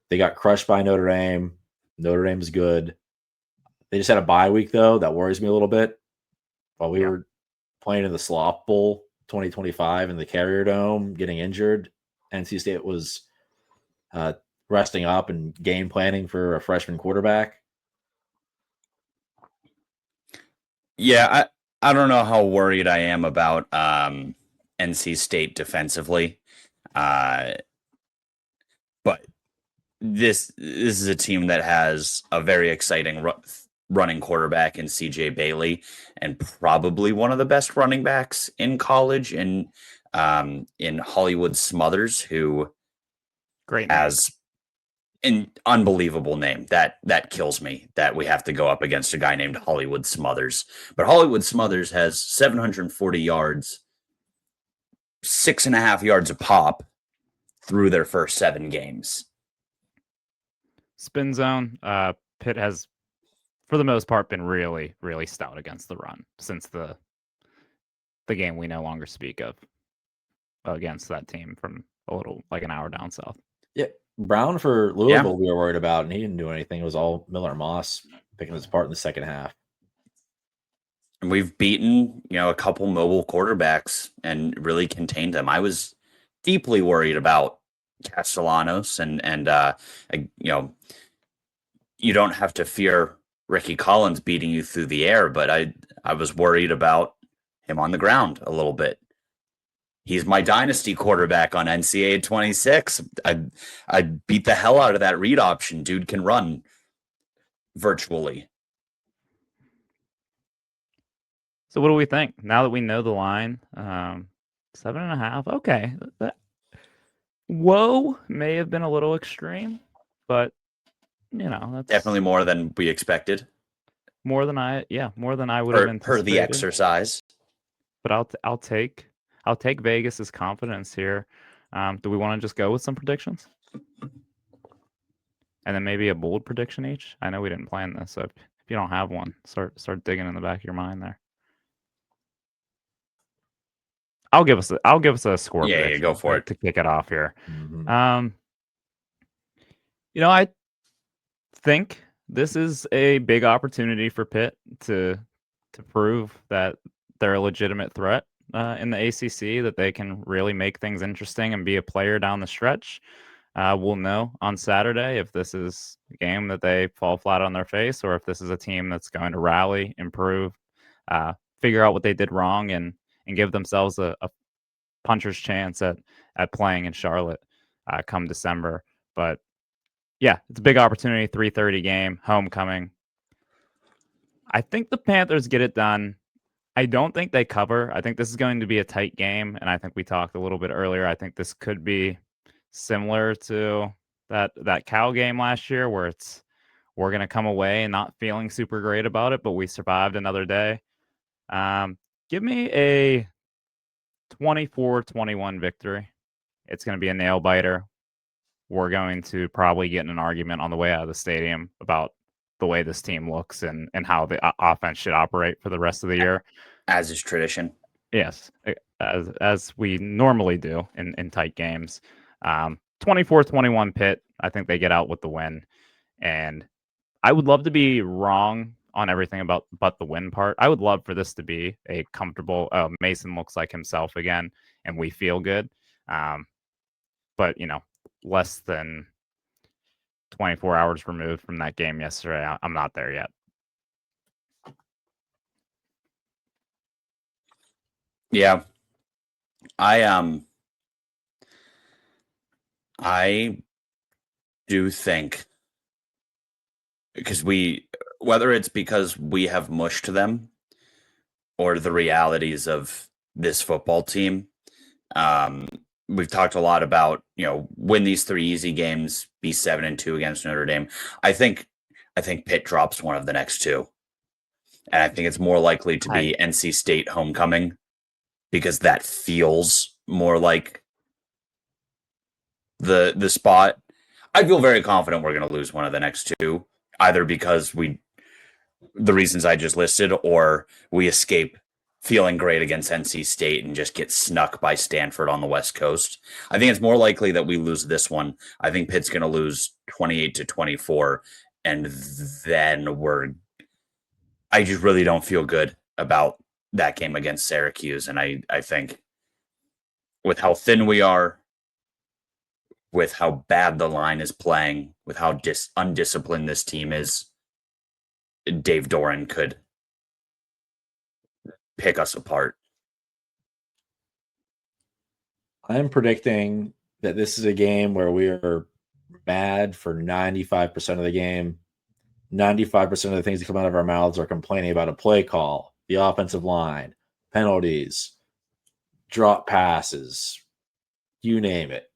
They got crushed by Notre Dame. Notre Dame's good. They just had a bye week, though. That worries me a little bit. While we were playing in the Slop Bowl 2025 in the Carrier Dome, getting injured, NC State was resting up and game planning for a freshman quarterback. Yeah, I don't know how worried I am about NC State defensively. But this is a team that has a very exciting running quarterback in CJ Bailey, and probably one of the best running backs in college in Hollywood Smothers, who Great name. has an unbelievable name. That kills me that we have to go up against a guy named Hollywood Smothers. But Hollywood Smothers has 740 yards, 6.5 yards a pop through their first 7 games. Spin zone. Pitt has, for the most part, been really, really stout against the run since the game we no longer speak of against that team from a little like an hour down south. Yeah, Brown for Louisville we were worried about, and he didn't do anything. It was all Miller Moss picking us apart in the second half. And we've beaten, a couple mobile quarterbacks and really contained them. I was deeply worried about Castellanos and you don't have to fear Ricky Collins beating you through the air, but I was worried about him on the ground a little bit. He's my dynasty quarterback on NCAA 26. I beat the hell out of that read option. Dude can run virtually. So what do we think now that we know the line? 7.5. Okay. Whoa, may have been a little extreme, but that's Definitely more than we expected. more than I would have anticipated. Per the exercise. But I'll take Vegas's confidence here. Do we want to just go with some predictions? And then maybe a bold prediction each? I know we didn't plan this, so if you don't have one, start digging in the back of your mind there. I'll give us a score prediction. Yeah, go for it to kick it off here. Mm-hmm. I think this is a big opportunity for Pitt to prove that they're a legitimate threat in the ACC, that they can really make things interesting and be a player down the stretch. We'll know on Saturday if this is a game that they fall flat on their face or if this is a team that's going to rally, improve, figure out what they did wrong, and give themselves a puncher's chance at playing in Charlotte come December. But yeah, it's a big opportunity. 3:30 game, homecoming. I think the Panthers get it done. I don't think they cover. I think this is going to be a tight game, and I think we talked a little bit earlier. I think this could be similar to that Cal game last year, where we're going to come away and not feeling super great about it, but we survived another day. Give me a 24-21 victory. It's going to be a nail biter. We're going to probably get in an argument on the way out of the stadium about the way this team looks and how the offense should operate for the rest of the year. As is tradition. Yes, as we normally do in tight games. 24-21 Pitt. I think they get out with the win. And I would love to be wrong on everything but the win part. I would love for this to be a comfortable, oh, Mason looks like himself again, and we feel good. But, less than 24 hours removed from that game yesterday, I'm not there yet. Yeah. I do think whether it's because we have mushed them or the realities of this football team, um, we've talked a lot about, win these 3 easy games, be 7-2 against Notre Dame. I think Pitt drops one of the next 2. And I think it's more likely to be NC State homecoming because that feels more like the spot. I feel very confident we're going to lose one of the next 2, either because the reasons I just listed, or we escape feeling great against NC State and just get snuck by Stanford on the West Coast. I think it's more likely that we lose this one. I think Pitt's going to lose 28-24, and then I just really don't feel good about that game against Syracuse. And I think with how thin we are, with how bad the line is playing, with how undisciplined this team is, Dave Doran could pick us apart. I'm predicting that this is a game where we are mad for 95% of the game. 95% of the things that come out of our mouths are complaining about a play call, the offensive line, penalties, drop passes, you name it,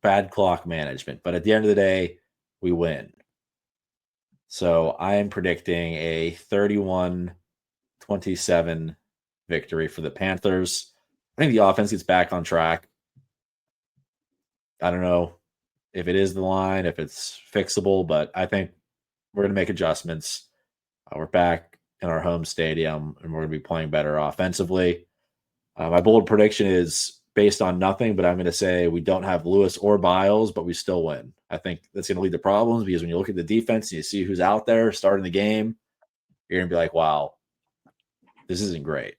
bad clock management. But at the end of the day, we win. So I am predicting a 31-27 victory for the Panthers. I think the offense gets back on track. I don't know if it is the line, if it's fixable, but I think we're going to make adjustments. We're back in our home stadium, and we're going to be playing better offensively. My bold prediction is based on nothing, but I'm going to say we don't have Lewis or Biles, but we still win. I think that's going to lead to problems because when you look at the defense and you see who's out there starting the game, you're going to be like, wow, this isn't great.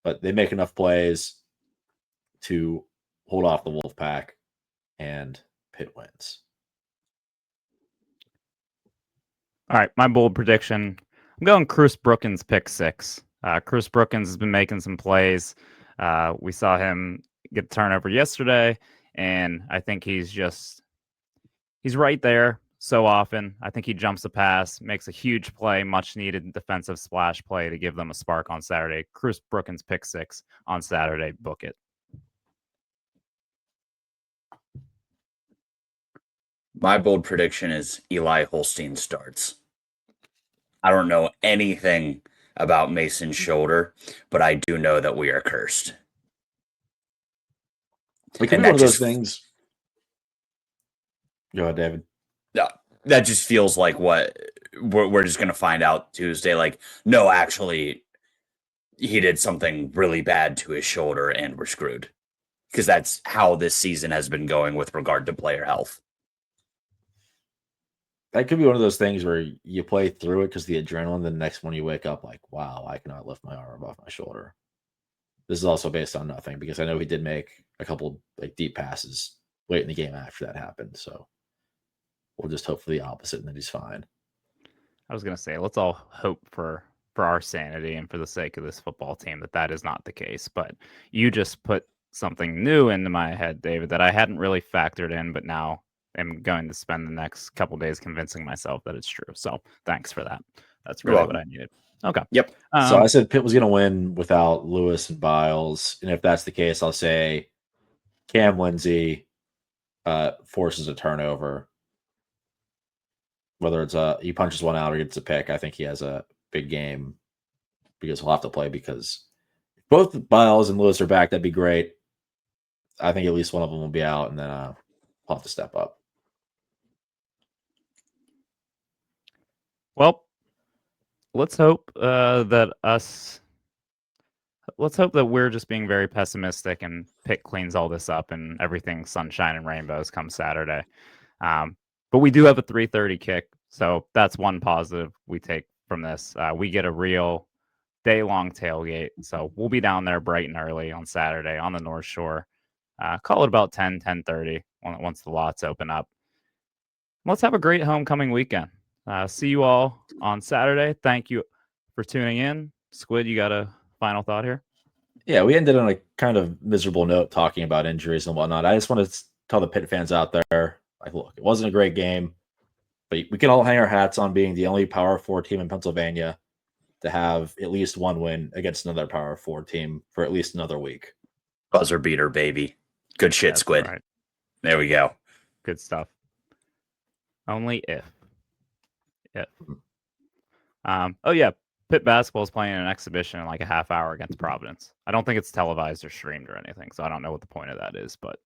But they make enough plays to hold off the Wolfpack, and Pitt wins. All right, my bold prediction. I'm going Cruz Brookins pick 6. Cruz Brookins has been making some plays. We saw him get the turnover yesterday, and I think he's right there so often. I think he jumps a pass, makes a huge play, much needed defensive splash play to give them a spark on Saturday. Cruz Brookins pick 6 on Saturday. Book it. My bold prediction is Eli Holstein starts. I don't know anything about Mason's shoulder, but I do know that we are cursed. It could be one of those things. Go ahead, David. That just feels like what we're just going to find out Tuesday. Like, no, actually, he did something really bad to his shoulder and we're screwed. Because that's how this season has been going with regard to player health. That could be one of those things where you play through it because the adrenaline, the next one you wake up like, wow, I cannot lift my arm off my shoulder. This is also based on nothing because I know he did make a couple like deep passes late in the game after that happened. So we'll just hope for the opposite and that he's fine. I was going to say, let's all hope for our sanity and for the sake of this football team that is not the case. But you just put something new into my head, David, that I hadn't really factored in, but now I'm going to spend the next couple days convincing myself that it's true. So thanks for that. That's really what I needed. Okay. Yep. So I said Pitt was going to win without Lewis and Biles. And if that's the case, I'll say Cam Lindsey forces a turnover. Whether it's he punches one out or gets a pick, I think he has a big game because he'll have to play because if both Biles and Lewis are back, that'd be great. I think at least one of them will be out, and then I'll have to step up. Well, let's hope that let's hope that we're just being very pessimistic and Pitt cleans all this up and everything's sunshine and rainbows come Saturday. But we do have a 3:30 kick, so that's one positive we take from this. We get a real day-long tailgate, so we'll be down there bright and early on Saturday on the North Shore. Call it about 10:30 once the lots open up. Let's have a great homecoming weekend. See you all on Saturday. Thank you for tuning in. Squid, you got a final thought here? Yeah, we ended on a kind of miserable note talking about injuries and whatnot. I just want to tell the Pitt fans out there, like, look, it wasn't a great game, but we can all hang our hats on being the only Power 4 team in Pennsylvania to have at least one win against another Power 4 team for at least another week. Buzzer beater, baby. Good shit, That's Squid. right. There we go. Good stuff. Only if. Oh yeah, Pitt basketball is playing an exhibition in like a half hour against Providence. I don't think it's televised or streamed or anything, so I don't know what the point of that is, but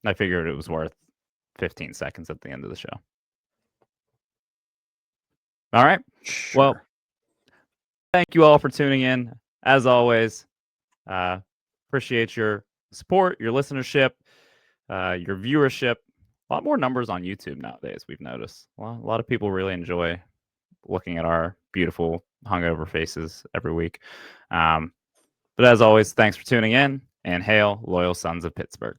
I figured it was worth 15 seconds at the end of the show. All right. Sure. Well, thank you all for tuning in. As always, appreciate your support, your listenership, your viewership. A lot more numbers on YouTube nowadays, we've noticed. A lot of people really enjoy looking at our beautiful hungover faces every week. But as always, thanks for tuning in, and hail, loyal sons of Pittsburgh.